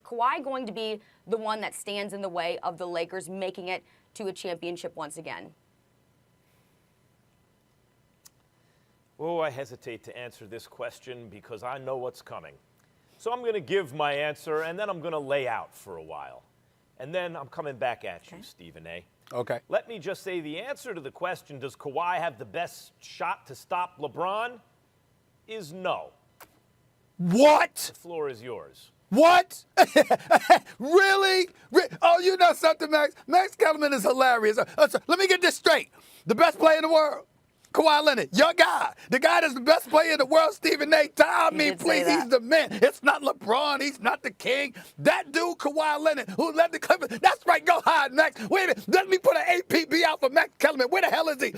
Kawhi going to be the one that stands in the way of the Lakers making it to a championship once again? Oh, I hesitate to answer this question because I know what's coming. So I'm going to give my answer, and then I'm going to lay out for a while. And then I'm coming back at you, Stephen A. Okay. Let me just say the answer to the question, does Kawhi have the best shot to stop LeBron, is no. What? The floor is yours. What? Really? Oh, you know something, Max? Max Kellerman is hilarious. Let me get this straight. The best player in the world, Kawhi Leonard, your guy. The guy that's the best player in the world, Stephen A. Tell me, please, he's the man. It's not LeBron. He's not the king. That dude, Kawhi Leonard, who led the Clippers. That's right. Go hide, Max. Wait a minute. Let me put an APB out for Max Kellerman. Where the hell is he?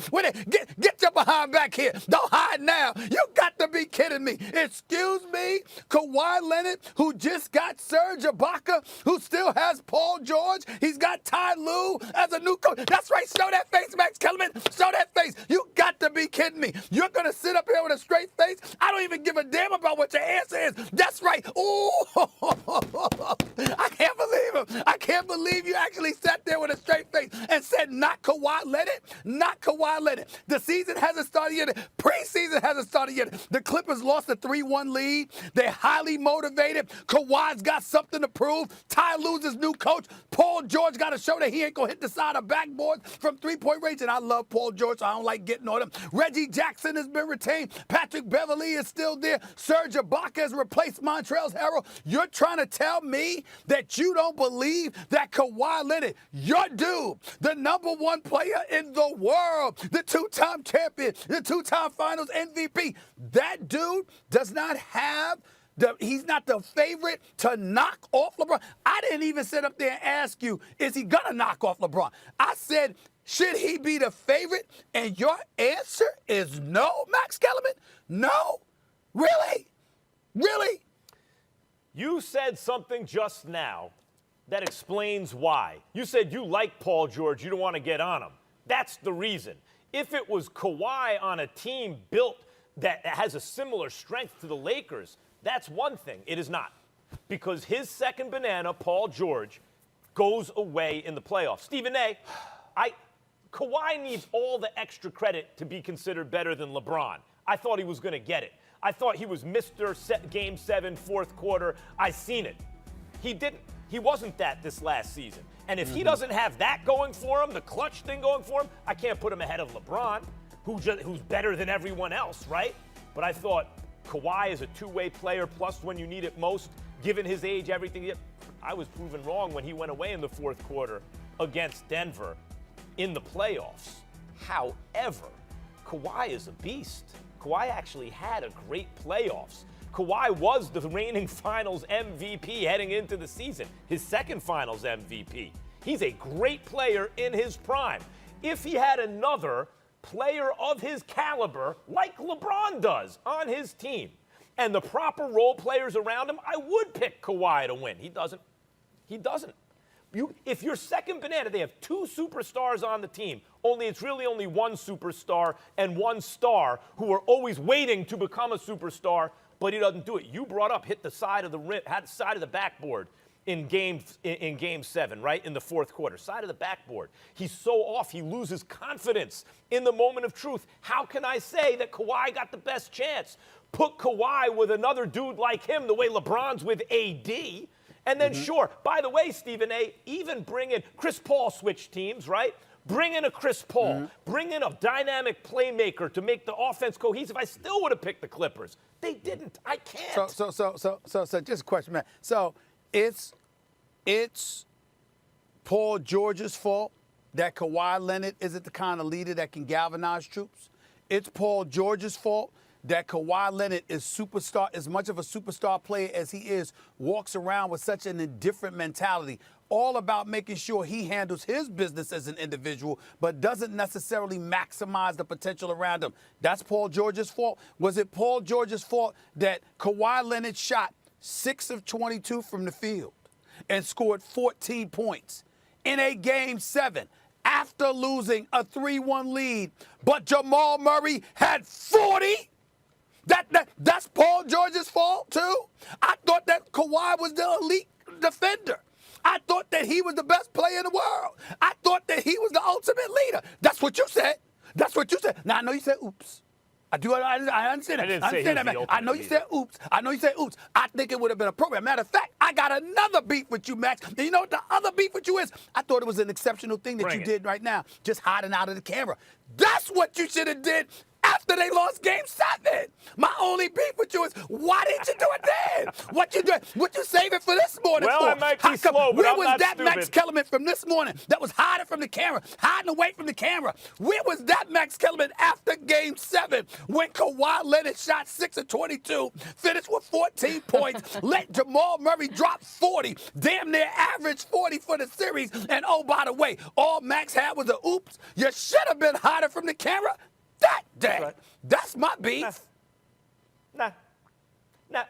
Get your behind back here. Don't hide now. You got to be kidding me. Excuse me? Kawhi Leonard, who just got Serge Ibaka, who still has Paul George. He's got Ty Lue as a new coach. That's right. Show that face, Max Kellerman. Show that face. You got to be kidding me. You're going to sit up here with a straight face? I don't even give a damn about what your answer is. That's right. Ooh, I can't believe him. I can't believe you actually sat there with a straight face and said, not Kawhi Leonard, not Kawhi Leonard. The season hasn't started yet. Preseason hasn't started yet. The Clippers lost a 3-1 lead. They're highly motivated. Kawhi's got something to prove. Ty Lue's his new coach. Paul George got to show that he ain't going to hit the side of backboard from three-point range. And I love Paul George, so I don't like getting on him. Reggie Jackson has been retained. Patrick Beverley is still there. Serge Ibaka has replaced Montrezl Harrell. You're trying to tell me that you don't believe that Kawhi Leonard, your dude, the #1 player in the world, the 2-time champion, the 2-time finals MVP, that dude does not have he's not the favorite to knock off LeBron. I didn't even sit up there and ask you, is he going to knock off LeBron? I said, should he be the favorite? And your answer is no, Max Kellerman? No? Really? Really? You said something just now that explains why. You said you like Paul George, you don't want to get on him. That's the reason. If it was Kawhi on a team built that has a similar strength to the Lakers, that's one thing. It is not. Because his second banana, Paul George, goes away in the playoffs. Stephen A., Kawhi needs all the extra credit to be considered better than LeBron. I thought he was going to get it. I thought he was Mr. Game 7, fourth quarter. I seen it. He didn't. He wasn't that this last season. And if he doesn't have that going for him, the clutch thing going for him, I can't put him ahead of LeBron, who's better than everyone else, right? But I thought Kawhi is a two-way player, plus when you need it most, given his age, everything. I was proven wrong when he went away in the fourth quarter against Denver in the playoffs. However, Kawhi is a beast. Kawhi actually had a great playoffs. Kawhi was the reigning finals MVP heading into the season, his second finals MVP. He's a great player in his prime. If he had another player of his caliber, like LeBron does, on his team, and the proper role players around him, I would pick Kawhi to win. He doesn't. He doesn't. If your second banana, they have two superstars on the team, it's really only one superstar and one star who are always waiting to become a superstar, but he doesn't do it. You brought up hit the side of the rim, had the side of the backboard in game 7, right? In the fourth quarter. Side of the backboard. He's so off, he loses confidence in the moment of truth. How can I say that Kawhi got the best chance? Put Kawhi with another dude like him, the way LeBron's with AD. And then, sure, by the way, Stephen A., even bring in Chris Paul switch teams, right? Bring in a Chris Paul. Bring in a dynamic playmaker to make the offense cohesive. I still would have picked the Clippers. They didn't. I can't. So just a question, man. So it's Paul George's fault that Kawhi Leonard isn't the kind of leader that can galvanize troops. It's Paul George's fault that Kawhi Leonard is superstar, as much of a superstar player as he is, walks around with such an indifferent mentality, all about making sure he handles his business as an individual, but doesn't necessarily maximize the potential around him. That's Paul George's fault. Was it Paul George's fault that Kawhi Leonard shot 6 of 22 from the field and scored 14 points in a Game 7? After losing a 3-1 lead, but Jamal Murray had 40? That's Paul George's fault, too? I thought that Kawhi was the elite defender. I thought that he was the best player in the world. I thought that he was the ultimate leader. That's what you said. That's what you said. Now, I know you said, oops. I understand that. I didn't say understand he was that, man. the I know ultimate you said oops. I know you said oops. I think it would have been appropriate. Matter of fact, I got another beef with you, Max. And you know what the other beef with you is? I thought it was an exceptional thing that Bring you it. did right now, just hiding out of the camera. That's what you should have did after they lost Game 7. My only beef with you is, why didn't you do it then? What you doing? What you saving for this morning Well, for? I might be slow, but Where I'm was not that stupid. Max Kellerman from this morning that was hiding from the camera, hiding away from the camera? Where was that Max Kellerman after Game 7 when Kawhi Leonard shot 6 of 22, finished with 14 points, let Jamal Murray drop 40, damn near average 40 for the series, and oh, by the way, all Max had was a oops. You should have been hiding from the camera that day. Right. That's my beef. Nah.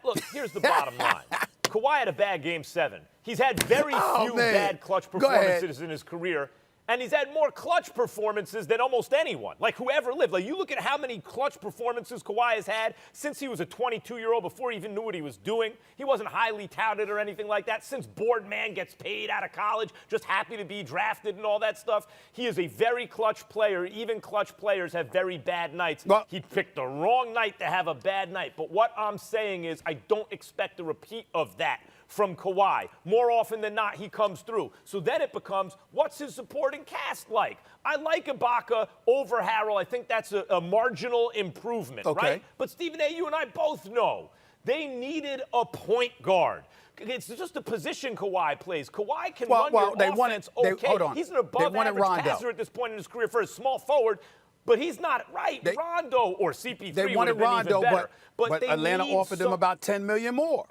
Look, here's the bottom line. Kawhi had a bad Game 7. He's had very few man. bad clutch Go ahead. performances in his career, and he's had more clutch performances than almost anyone. Like, whoever lived. Like, you look at how many clutch performances Kawhi has had since he was a 22-year-old, before he even knew what he was doing. He wasn't highly touted or anything like that. Since Boardman gets paid out of college, just happy to be drafted and all that stuff. He is a very clutch player. Even clutch players have very bad nights. Well, He picked the wrong night to have a bad night. But what I'm saying is, I don't expect a repeat of that from Kawhi. More often than not, he comes through. So then it becomes, what's his supporting cast like? I like Ibaka over Harrell. I think that's a marginal improvement, Okay. right? But Stephen A., you and I both know they needed a point guard. It's just a position Kawhi plays. Kawhi can run your offense okay. Hold on. He's an above-average passer at this point in his career for a small forward. But he's not right. Rondo or CP3 They would have wanted been Rondo, even better. but they Atlanta need offered them about $10 million more.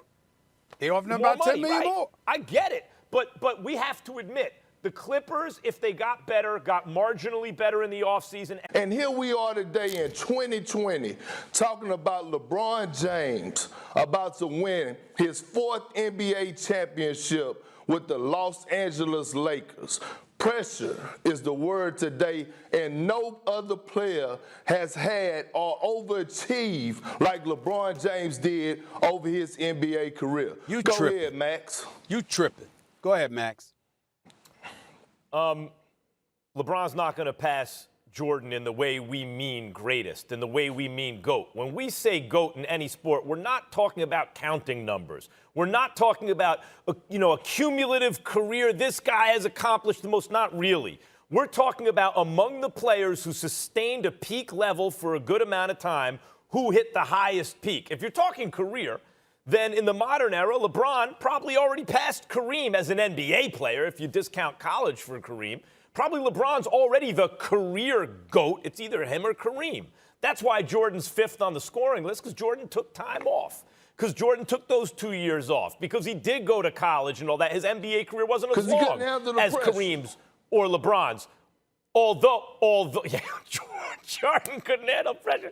They offered them about $10 million more. I get it. But we have to admit, the Clippers, if they got better, got marginally better in the offseason. And here we are today in 2020 talking about LeBron James about to win his 4th NBA championship with the Los Angeles Lakers. Pressure is the word today, and no other player has had or overachieved like LeBron James did over his NBA career. You Go tripping. ahead, Max. You tripping. Go ahead, Max. LeBron's not going to pass Jordan in the way we mean greatest, in the way we mean GOAT. When we say GOAT in any sport, we're not talking about counting numbers. We're not talking about, a cumulative career. This guy has accomplished the most. Not really. We're talking about among the players who sustained a peak level for a good amount of time, who hit the highest peak. If you're talking career, then in the modern era, LeBron probably already passed Kareem as an NBA player, if you discount college for Kareem. Probably LeBron's already the career GOAT. It's either him or Kareem. That's why Jordan's 5th on the scoring list, because Jordan took time off. Because Jordan took those 2 years off. Because he did go to college and all that. His NBA career wasn't as long as Kareem's or LeBron's. Although, yeah, Jordan couldn't handle pressure.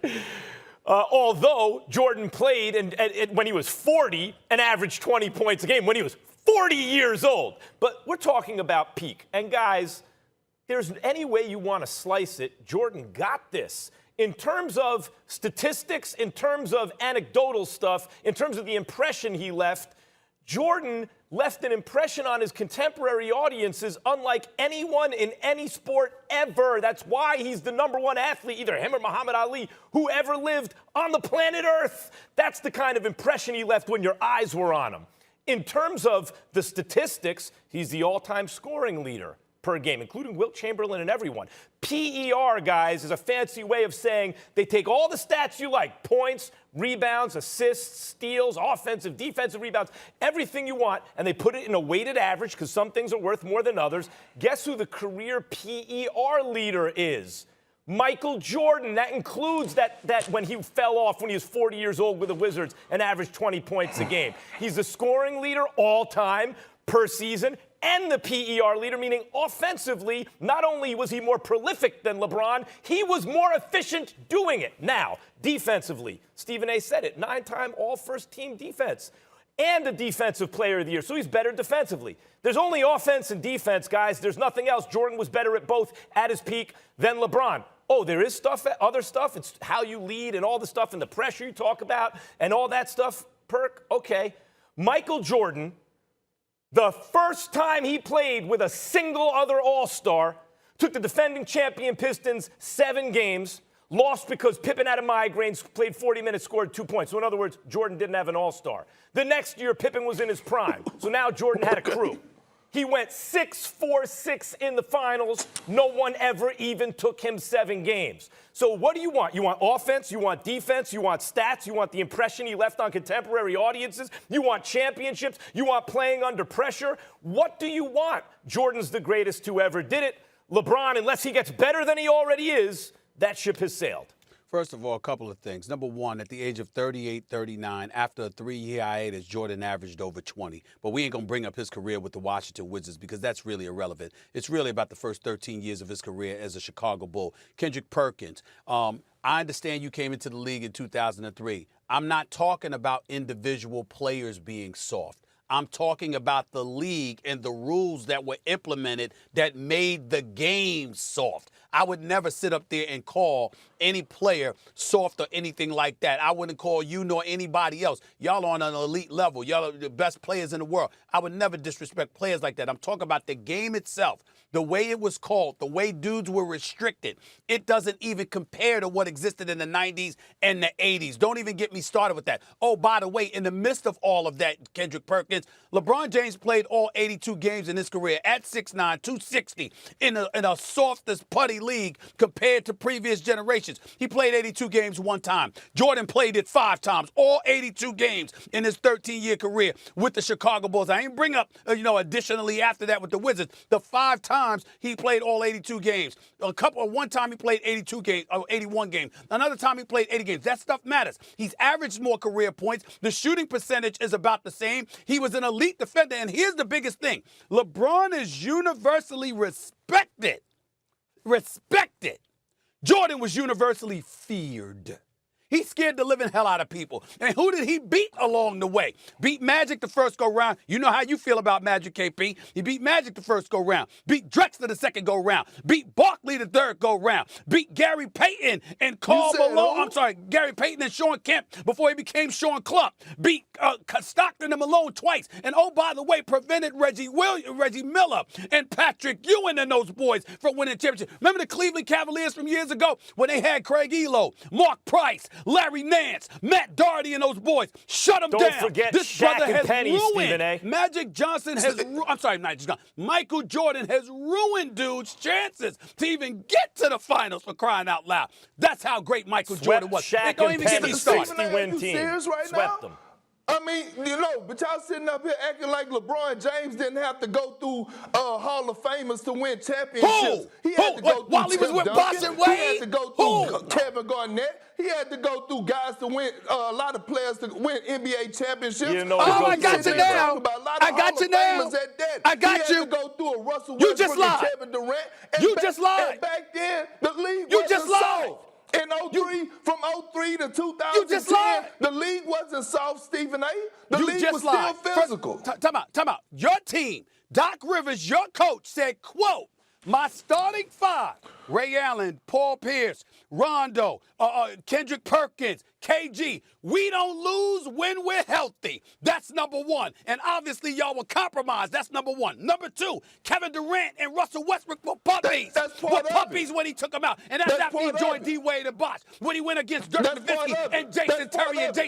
Although Jordan played and when he was 40 and averaged 20 points a game when he was 40 years old. But we're talking about peak. And guys, there's any way you want to slice it, Jordan got this. In terms of statistics, in terms of anecdotal stuff, in terms of the impression he left, Jordan left an impression on his contemporary audiences unlike anyone in any sport ever. That's why he's the #1 athlete, either him or Muhammad Ali, who ever lived on the planet Earth. That's the kind of impression he left when your eyes were on him. In terms of the statistics, he's the all-time scoring leader per game, including Wilt Chamberlain and everyone. PER, guys, is a fancy way of saying they take all the stats you like, points, rebounds, assists, steals, offensive, defensive rebounds, everything you want, and they put it in a weighted average because some things are worth more than others. Guess who the career PER leader is? Michael Jordan. That includes that when he fell off when he was 40 years old with the Wizards and averaged 20 points a game. He's the scoring leader all time per season and the PER leader, meaning offensively, not only was he more prolific than LeBron, he was more efficient doing it. Now, defensively, Stephen A. said it, 9-time all-first-team defense and the defensive player of the year. So he's better defensively. There's only offense and defense, guys. There's nothing else. Jordan was better at both at his peak than LeBron. Oh, there is stuff, other stuff. It's how you lead and all the stuff and the pressure you talk about and all that stuff. Perk, okay. Michael Jordan The first time he played with a single other All-Star, took the defending champion Pistons 7 games, lost because Pippen had a migraine, played 40 minutes, scored 2 points. So in other words, Jordan didn't have an All-Star. The next year, Pippen was in his prime. So now Jordan had a crew. He went 6-4-6 in the finals. No one ever even took him 7 games. So what do you want? You want offense, you want defense, you want stats, you want the impression he left on contemporary audiences, you want championships, you want playing under pressure. What do you want? Jordan's the greatest who ever did it. LeBron, unless he gets better than he already is, that ship has sailed. First of all, a couple of things. Number one, at the age of 38, 39, after a 3-year hiatus, Jordan averaged over 20. But we ain't going to bring up his career with the Washington Wizards because that's really irrelevant. It's really about the first 13 years of his career as a Chicago Bull. Kendrick Perkins, I understand you came into the league in 2003. I'm not talking about individual players being soft. I'm talking about the league and the rules that were implemented that made the game soft. I would never sit up there and call any player soft or anything like that. I wouldn't call you nor anybody else. Y'all on an elite level. Y'all are the best players in the world. I would never disrespect players like that. I'm talking about the game itself, the way it was called, the way dudes were restricted. It doesn't even compare to what existed in the 90s and the 80s. Don't even get me started with that. Oh, by the way, in the midst of all of that, Kendrick Perkins, LeBron James played all 82 games in his career at 6'9", 260 in a softest putty league compared to previous generations. He played 82 games one time. Jordan played it 5 times, all 82 games in his 13-year career with the Chicago Bulls. I ain't bring up, additionally after that with the Wizards, the 5 times he played all 82 games. One time he played 82 games, or 81 games. Another time he played 80 games. That stuff matters. He's averaged more career points. The shooting percentage is about the same. He was an elite defender, and here's the biggest thing. LeBron is universally respected. Jordan was universally feared. He scared the living hell out of people. And who did he beat along the way? Beat Magic the first go-round. You know how you feel about Magic, KP. He beat Magic the first go-round. Beat Drexler the second go-round. Beat Barkley the third go-round. Beat Gary Payton and Gary Payton and Sean Kemp before he became Sean Clump. Beat Stockton and Malone twice. And oh, by the way, prevented Reggie Miller and Patrick Ewing and those boys from winning championships. Remember the Cleveland Cavaliers from years ago when they had Craig Elo, Mark Price, Larry Nance, Matt Doherty, and those boys. Shut them down. Don't forget this Shaq brother and has Penny, ruined. Stephen A. Magic Johnson has Michael Jordan has ruined dudes' chances to even get to the finals, for crying out loud. That's how great Michael Jordan was. Shaq Don't and even get Penny, me started. 60-win You team. serious right Swept now? them. I mean, but y'all sitting up here acting like LeBron James didn't have to go through Hall of Famers to win championships. He had to go through While he was Tim with Duncan. Boston Wade? He had to go through Kevin Garnett. He had to go through guys to win, a lot of players to win NBA championships. You didn't know what to go I got through, you man. now. I got you now. I got He you. had to go through a Russell You just Westbrook and lied. Kevin Durant. You just lied. And back then, the league You wasn't just lied. soft. In 03, from 03 to 2010, You just lied. the league wasn't soft, Stephen A. The You league just was lied. still physical. Time out. Your team, Doc Rivers, your coach, said, quote, my starting 5, Ray Allen, Paul Pierce, Rondo, Kendrick Perkins, KG, we don't lose when we're healthy. That's number 1. And obviously y'all were compromised. That's number 1. Number 2, Kevin Durant and Russell Westbrook were puppies. That's part of puppies it. when he took them out. And that's after he part of joined it. D-Wade and Bosh. When he went against Dirk That's part Nowitzki of it. and Jason That's part Terry and of it. Jason